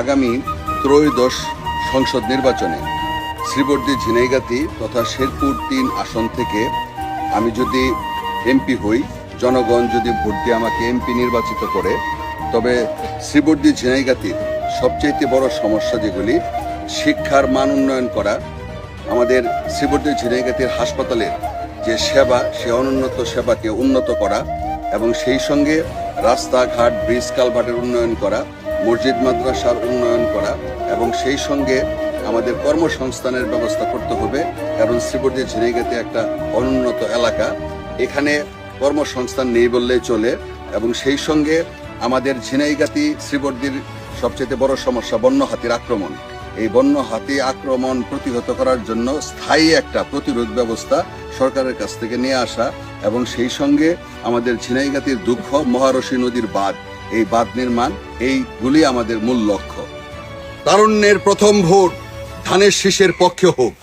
আগামী ত্রয়োদশ সংসদ নির্বাচনে শ্রীবর্দী ঝিনাইগাতি তথা শেরপুর ৩ আসন থেকে আমি যদি এমপি হই, জনগণ যদি ভোট দিয়ে আমাকে এমপি নির্বাচিত করে, তবে শ্রীবর্দী ঝিনাইগাতির সবচেয়ে বড় সমস্যা যেগুলি, শিক্ষার মান উন্নয়ন করা, আমাদের শ্রীবর্দী ঝিনাইগাতির হাসপাতালের যে সেবা, সে অনুন্নত সেবাকে উন্নত করা এবং সেই সঙ্গে রাস্তাঘাট, ব্রিজ কালভার্টের উন্নয়ন করা, মসজিদ মাদ্রাসার উন্নয়ন করা এবং সেই সঙ্গে আমাদের কর্মসংস্থানের ব্যবস্থা করতে হবে। এবং শ্রীবর্দী ঝিনাইগাতি একটা অনুন্নত এলাকা, এখানে কর্মসংস্থান নেই বললেই চলে। এবং সেই সঙ্গে আমাদের ঝিনাইগাতি শ্রীবর্দীর সবচেয়ে বড় সমস্যা বন্য হাতির আক্রমণ। এই বন্য হাতি আক্রমণ প্রতিহত করার জন্য স্থায়ী একটা প্রতিরোধ ব্যবস্থা সরকারের কাছ থেকে নিয়ে আসা এবং সেই সঙ্গে আমাদের ঝিনাইগাতির দুঃখ মহারশী নদীর বাঁধ, এই বাঁধ নির্মাণ, এইগুলি আমাদের মূল লক্ষ্য। তারুণ্যের প্রথম ভোট ধানের শীষের পক্ষে হোক।